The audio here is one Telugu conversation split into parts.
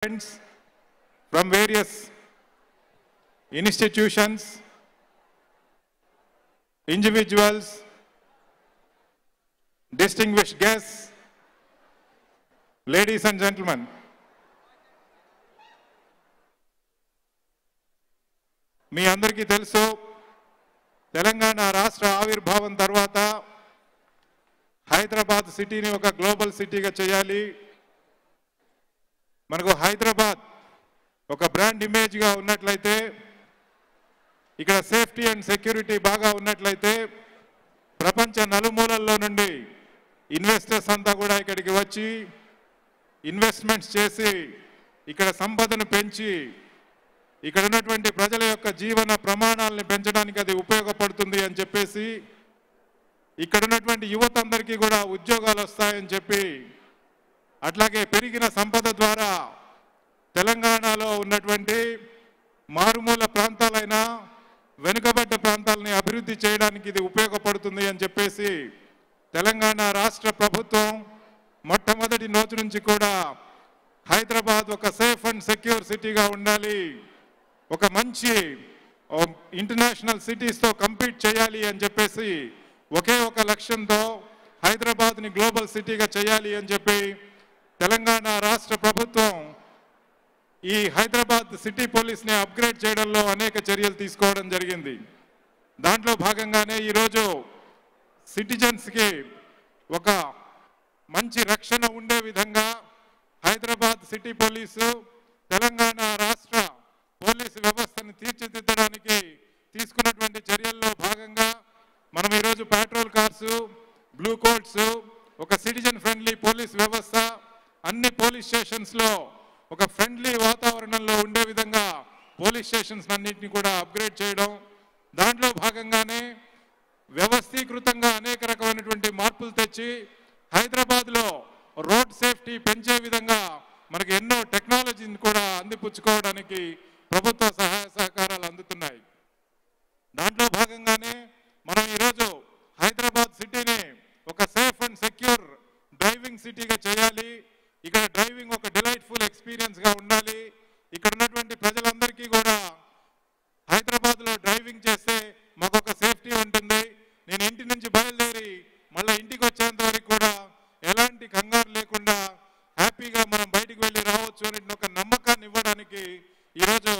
friends from various institutions, individuals, distinguished guests, ladies and gentlemen. మీ అందరికీ తెలుసు తెలంగాణ రాష్ట్ర ఆవిర్భావం తర్వాత హైదరాబాద్ సిటీని ఒక గ్లోబల్ సిటీగా చేయాలి. మనకు హైదరాబాద్ ఒక బ్రాండ్ ఇమేజ్గా ఉన్నట్లయితే, ఇక్కడ సేఫ్టీ అండ్ సెక్యూరిటీ బాగా ఉన్నట్లయితే ప్రపంచ నలుమూలల్లో నుండి ఇన్వెస్టర్స్ అంతా కూడా ఇక్కడికి వచ్చి ఇన్వెస్ట్మెంట్స్ చేసి ఇక్కడ సంపదను పెంచి ఇక్కడ ఉన్నటువంటి ప్రజల యొక్క జీవన ప్రమాణాలను పెంచడానికి అది ఉపయోగపడుతుంది అని చెప్పేసి, ఇక్కడ ఉన్నటువంటి యువత అందరికీ కూడా ఉద్యోగాలు వస్తాయని చెప్పి, అట్లాగే పెరిగిన సంపద ద్వారా తెలంగాణలో ఉన్నటువంటి మారుమూల ప్రాంతాలైన వెనుకబడ్డ ప్రాంతాలని అభివృద్ధి చేయడానికి ఇది ఉపయోగపడుతుంది అని చెప్పేసి తెలంగాణ రాష్ట్ర ప్రభుత్వం మొట్టమొదటి రోజు నుంచి కూడా హైదరాబాద్ ఒక సేఫ్ అండ్ సెక్యూర్ సిటీగా ఉండాలి, ఒక మంచి ఇంటర్నేషనల్ సిటీస్తో కంపీట్ చేయాలి అని చెప్పేసి ఒకే ఒక లక్ష్యంతో హైదరాబాద్ని గ్లోబల్ సిటీగా చేయాలి అని చెప్పి తెలంగాణ రాష్ట్ర ప్రభుత్వం ఈ హైదరాబాద్ సిటీ పోలీస్ని అప్గ్రేడ్ చేయడంలో అనేక చర్యలు తీసుకోవడం జరిగింది. దాంట్లో భాగంగానే ఈరోజు సిటిజన్స్కి ఒక మంచి రక్షణ ఉండే విధంగా హైదరాబాద్ సిటీ పోలీసు తెలంగాణ రాష్ట్ర పోలీసు వ్యవస్థను తీర్చిదిద్దడానికి తీసుకున్నటువంటి చర్యల్లో భాగంగా మనం ఈరోజు పెట్రోల్ కార్సు, బ్లూ కోట్స్, ఒక సిటిజన్ ఫ్రెండ్లీ పోలీస్ వ్యవస్థ అన్ని పోలీస్ స్టేషన్స్లో ఒక ఫ్రెండ్లీ వాతావరణంలో ఉండే విధంగా పోలీస్ స్టేషన్స్ అన్నింటినీ కూడా అప్గ్రేడ్ చేయడం, దాంట్లో భాగంగానే వ్యవస్థీకృతంగా అనేక రకమైనటువంటి మార్పులు తెచ్చి హైదరాబాద్లో రోడ్ సేఫ్టీ పెంచే విధంగా మనకి ఎన్నో టెక్నాలజీని కూడా అందిపుచ్చుకోవడానికి ప్రభుత్వ సహాయ సహకారాలు అందుతున్నాయి. దాంట్లో భాగంగానే మనం ఈరోజు హైదరాబాద్ సిటీని ఒక సేఫ్ అండ్ సెక్యూర్ డ్రైవింగ్ సిటీగా చేయాలి. ఇక్కడ డ్రైవింగ్ ఒక డిలైట్ఫుల్ ఎక్స్పీరియన్స్గా ఉండాలి. ఇక్కడ ఉన్నటువంటి ప్రజలందరికీ కూడా హైదరాబాద్లో డ్రైవింగ్ చేస్తే మాకు ఒక సేఫ్టీ ఉంటుంది, నేను ఇంటి నుంచి బయలుదేరి మళ్ళీ ఇంటికి వచ్చేంత వరకు కూడా ఎలాంటి కంగారు లేకుండా హ్యాపీగా మనం బయటికి వెళ్ళి రావచ్చు అనే ఒక నమ్మకాన్ని ఇవ్వడానికి ఈరోజు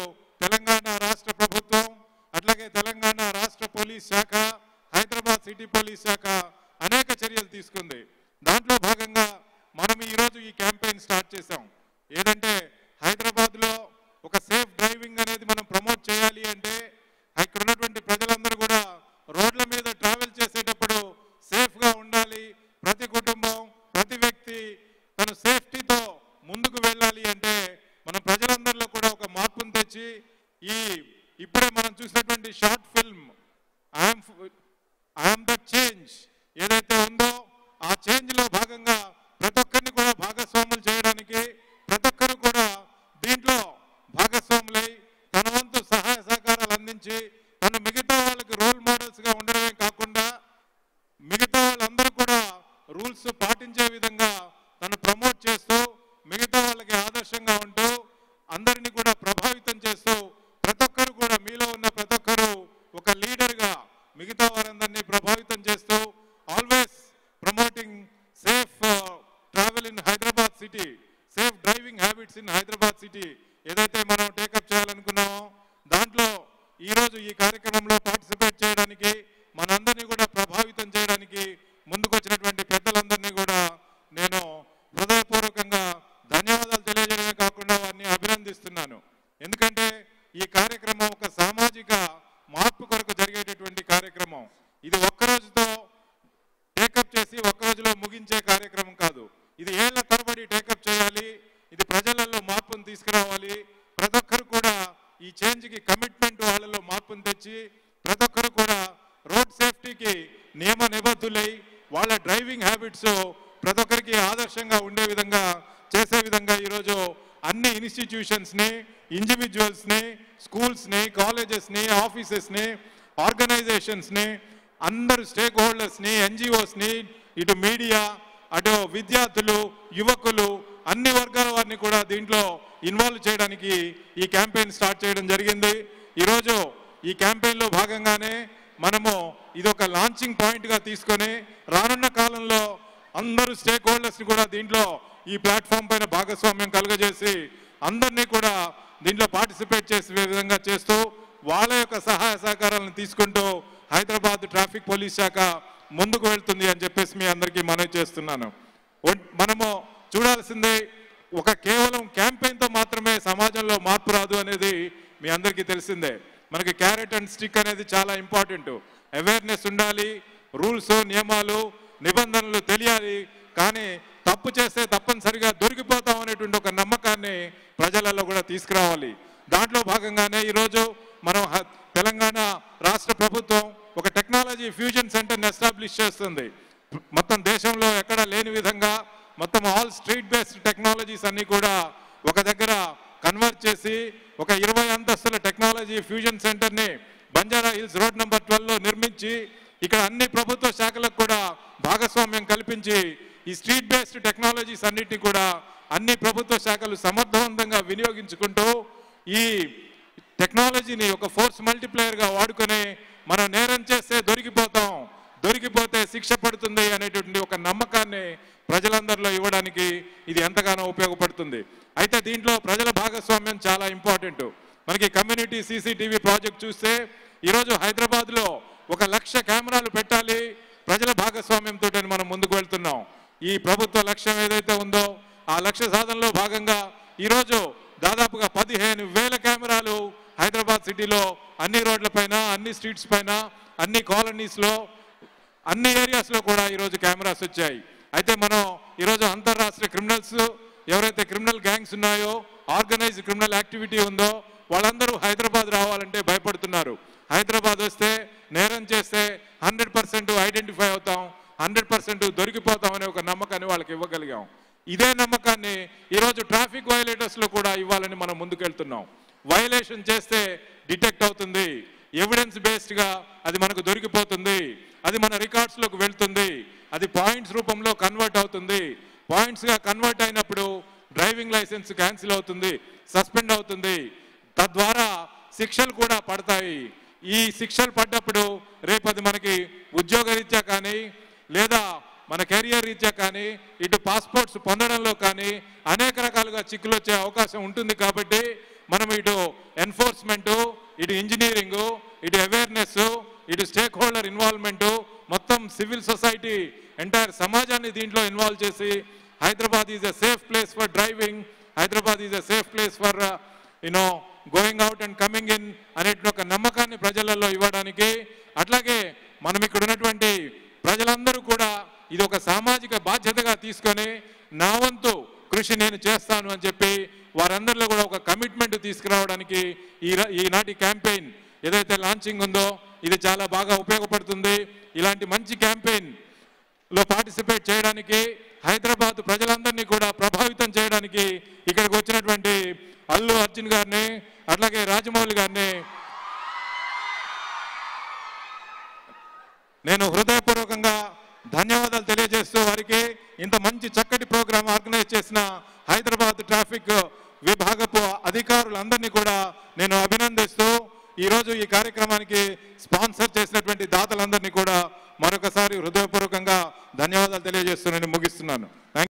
తెలంగాణ రాష్ట్ర ప్రభుత్వం, అట్లాగే తెలంగాణ రాష్ట్ర పోలీస్ శాఖ, హైదరాబాద్ సిటీ పోలీస్ శాఖ అనేక చర్యలు తీసుకుంది. దాంట్లో భాగంగా మనం ఈరోజు ఈ క్యాంపెయిన్ స్టార్ట్ చేసాం. ఏదంటే హైదరాబాద్లో ఒక సేఫ్ డ్రైవింగ్ అనేది మనం ప్రమోట్ చేయాలి అంటే ఇక్కడ ఉన్నటువంటి ప్రజలందరూ కూడా రోడ్ల మీద ట్రావెల్ చేసేటప్పుడు సేఫ్గా ఉండాలి. ప్రతి కుటుంబం, ప్రతి వ్యక్తి తను సేఫ్టీతో ముందుకు వెళ్ళాలి అంటే మనం ప్రజలందరిలో కూడా ఒక మార్పును తెచ్చి ఇప్పుడే మనం చూసినటువంటి short film I'm the change ఏదైతే ఉందో ఆ చేంజ్లో భాగంగా ప్రతి ఒక్కరిని కూడా భాగస్వాములు చేయడానికి, ప్రతి ఒక్కరు కూడా దీంట్లో భాగస్వాములై తన వంతు సహాయ సహకారాలు అందించి తను మిగతా వాళ్ళకి రోల్ మోడల్స్గా ఉండడమే కాకుండా మిగతా వాళ్ళందరూ కూడా రూల్స్ పాటించే విధంగా తను ప్రమోట్ చేస్తూ మిగతా వాళ్ళకి ఆదర్శంగా ఉంటూ అందరినీ కూడా ప్రభావితం చేస్తూ ప్రతి ఒక్కరు కూడా మీలో ఉన్న ప్రతి ఒక్కరు ఒక లీడర్గా మిగతా వారందరినీ ప్రభావితం చేస్తూ always promoting safe travel in Hyderabad city, safe driving habits in Hyderabad city ఏదైతే మనం టేకప్ చేయాలనుకున్నామో దాంట్లో ఈరోజు ఈ కార్యక్రమంలో పార్టిసిపేట్ చేయడానికి మనందరినీ కూడా ప్రభావితం చేయడానికి ముందుకు వచ్చినటువంటి పెద్దలందరినీ కూడా నేను హృదయపూర్వకంగా ధన్యవాదాలు తెలియజేయడమే కాకుండా వారిని అభినందిస్తున్నాను. ఎందుకంటే ఈ కార్యక్రమం ఒక సామాజిక మార్పు కొరకు జరిగేటటువంటి కార్యక్రమం. ఇది ఒక్కరోజుతో టేకప్ చేసి ఒక్కరోజులో ముగించే కార్యక్రమం కాదు. ఇది ఏళ్ల తరబడి టేకప్ చేయాలి. ఇది ప్రజలలో మార్పును తీసుకురావాలి. ప్రతి ఒక్కరు కూడా ఈ చేంజ్కి కమిట్మెంట్ వాళ్ళలో మార్పును తెచ్చి ప్రతి ఒక్కరు కూడా రోడ్ సేఫ్టీకి నియమ నిబద్ధులై వాళ్ళ డ్రైవింగ్ హ్యాబిట్స్ ప్రతి ఒక్కరికి ఆదర్శంగా ఉండే విధంగా చేసే విధంగా ఈరోజు అన్ని ఇన్స్టిట్యూషన్స్ని, ఇండివిజువల్స్ని, స్కూల్స్ని, కాలేజెస్ని, ఆఫీసెస్ని, ఆర్గనైజేషన్స్ని, అందరు స్టేక్ హోల్డర్స్ని, ఎన్జిఓస్ని, ఇటు మీడియా, అటు విద్యార్థులు, యువకులు అన్ని వర్గాల వారిని కూడా దీంట్లో ఇన్వాల్వ్ చేయడానికి ఈ క్యాంపెయిన్ స్టార్ట్ చేయడం జరిగింది. ఈరోజు ఈ క్యాంపెయిన్లో భాగంగానే మనము ఇదొక లాంచింగ్ పాయింట్గా తీసుకొని రానున్న కాలంలో అందరూ స్టేక్ హోల్డర్స్ని కూడా దీంట్లో ఈ ప్లాట్ఫామ్ పైన భాగస్వామ్యం కలుగజేసి అందరినీ కూడా దీంట్లో పార్టిసిపేట్ చేసే విధంగా చేస్తూ వాళ్ళ యొక్క సహాయ సహకారాలను తీసుకుంటూ హైదరాబాద్ ట్రాఫిక్ పోలీస్ శాఖ ముందుకు వెళ్తుంది అని చెప్పేసి మీ అందరికీ మనవి చేస్తున్నాను. మనము చూడాల్సిందే ఒక కేవలం క్యాంపెయిన్తో మాత్రమే సమాజంలో మార్పు రాదు అనేది మీ అందరికీ తెలిసిందే. మనకి క్యారెట్ అండ్ స్టిక్ అనేది చాలా ఇంపార్టెంట్. అవేర్నెస్ ఉండాలి, రూల్స్ నియమాలు నిబంధనలు తెలియాలి, కానీ తప్పు చేస్తే తప్పనిసరిగా దొరికిపోతాం అనేటువంటి ఒక నమ్మకాన్ని ప్రజలలో కూడా తీసుకురావాలి. దాంట్లో భాగంగానే ఈరోజు మనం తెలంగాణ రాష్ట్ర ప్రభుత్వం ఒక టెక్నాలజీ ఫ్యూజన్ సెంటర్ని ఎస్టాబ్లిష్ చేస్తుంది. మొత్తం దేశంలో ఎక్కడ లేని విధంగా మొత్తం ఆల్ స్ట్రీట్ బేస్డ్ టెక్నాలజీస్ అన్నీ కూడా ఒక దగ్గర కన్వర్ట్ చేసి ఒక 20 అంతస్తుల టెక్నాలజీ ఫ్యూజన్ సెంటర్ని బంజారా హిల్స్ రోడ్ నెంబర్ 12లో నిర్మించి ఇక్కడ అన్ని ప్రభుత్వ శాఖలకు కూడా భాగస్వామ్యం కల్పించి ఈ స్ట్రీట్ బేస్డ్ టెక్నాలజీస్ అన్నిటినీ కూడా అన్ని ప్రభుత్వ శాఖలు సమర్థవంతంగా వినియోగించుకుంటూ ఈ టెక్నాలజీని ఒక ఫోర్స్ మల్టిప్లయర్గా వాడుకొని మనం నేరం చేస్తే దొరికిపోతాం, దొరికిపోతే శిక్ష పడుతుంది అనేటువంటి ఒక నమ్మకాన్ని ప్రజలందరిలో ఇవ్వడానికి ఇది ఎంతగానో ఉపయోగపడుతుంది. అయితే దీంట్లో ప్రజల భాగస్వామ్యం చాలా ఇంపార్టెంట్. మనకి కమ్యూనిటీ సీసీటీవీ ప్రాజెక్ట్ చూస్తే ఈరోజు హైదరాబాద్లో 1,00,000 కెమెరాలు పెట్టాలి, ప్రజల భాగస్వామ్యంతో మనం ముందుకు వెళ్తున్నాం. ఈ ప్రభుత్వ లక్ష్యం ఏదైతే ఉందో ఆ లక్ష్య సాధనలో భాగంగా ఈరోజు దాదాపుగా 15,000 కెమెరాలు హైదరాబాద్ సిటీలో అన్ని రోడ్లపైన, అన్ని స్ట్రీట్స్ పైన, అన్ని కాలనీస్లో, అన్ని ఏరియాస్లో కూడా ఈరోజు కెమెరాస్ వచ్చాయి. అయితే మనం ఈరోజు అంతర్రాష్ట్రీయ క్రిమినల్స్ ఎవరైతే క్రిమినల్ గ్యాంగ్స్ ఉన్నాయో, ఆర్గనైజ్డ్ క్రిమినల్ యాక్టివిటీ ఉందో వాళ్ళందరూ హైదరాబాద్ రావాలంటే భయపడుతున్నారు. హైదరాబాద్ వస్తే నేరం చేస్తే 100% ఐడెంటిఫై అవుతాం, 100% దొరికిపోతాం అనే ఒక నమ్మకాన్ని వాళ్ళకి ఇవ్వగలిగాం. ఇదే నమ్మకాన్ని ఈరోజు ట్రాఫిక్ వయలేటర్స్లో కూడా ఇవ్వాలని మనం ముందుకెళ్తున్నాం. వయలేషన్ చేస్తే డిటెక్ట్ అవుతుంది, ఎవిడెన్స్ బేస్డ్గా అది మనకు దొరికిపోతుంది, అది మన రికార్డ్స్లోకి వెళ్తుంది, అది పాయింట్స్ రూపంలో కన్వర్ట్ అవుతుంది. పాయింట్స్గా కన్వర్ట్ అయినప్పుడు డ్రైవింగ్ లైసెన్స్ క్యాన్సిల్ అవుతుంది, సస్పెండ్ అవుతుంది. తద్వారా శిక్షలు కూడా పడతాయి. ఈ శిక్షలు పడ్డప్పుడు రేపు అది మనకి ఉద్యోగరీత్యా కానీ లేదా మన కెరియర్ రీత్యా కానీ ఇటు పాస్పోర్ట్స్ పొందడంలో కానీ అనేక రకాలుగా చిక్కులు వచ్చే అవకాశం ఉంటుంది. కాబట్టి మనం ఇటు ఎన్ఫోర్స్మెంటు, ఇటు ఇంజనీరింగు, ఇటు అవేర్నెస్, ఇటు స్టేక్ హోల్డర్ ఇన్వాల్వ్మెంటు, మొత్తం సివిల్ సొసైటీ ఎంటైర్ సమాజాన్ని దీంట్లో ఇన్వాల్వ్ చేసి Hyderabad is a safe place for driving, Hyderabad is a safe place for going out and coming in అనే ఒక నమ్మకాన్ని ప్రజలలో ఇవ్వడానికి, అట్లాగే మనం ఇక్కడ ఉన్నటువంటి ప్రజలందరూ కూడా ఇది ఒక సామాజిక బాధ్యతగా తీసుకొని నా వంతు కృషి నేను చేస్తాను అని చెప్పి వారందరిలో కూడా ఒక కమిట్మెంట్ తీసుకురావడానికి ఈనాటి క్యాంపెయిన్ ఏదైతే లాంచింగ్ ఉందో ఇది చాలా బాగా ఉపయోగపడుతుంది. ఇలాంటి మంచి క్యాంపెయిన్లో పార్టిసిపేట్ చేయడానికి, హైదరాబాద్ ప్రజలందరినీ కూడా ప్రభావితం చేయడానికి ఇక్కడికి వచ్చినటువంటి అల్లు అర్జున్ గారిని అట్లాగే రాజమౌళి గారిని నేను హృదయపూర్వకంగా ధన్యవాదాలు తెలియజేస్తూ వారికి ఇంత మంచి చక్కటి ప్రోగ్రాం ఆర్గనైజ్ చేసిన హైదరాబాద్ ట్రాఫిక్ విభాగపు అధికారులందరినీ కూడా నేను అభినందిస్తూ ఈరోజు ఈ కార్యక్రమానికి స్పాన్సర్ చేసినటువంటి దాతలందరినీ కూడా మరొకసారి హృదయపూర్వకంగా ధన్యవాదాలు తెలియజేస్తూ నేను ముగిస్తున్నాను.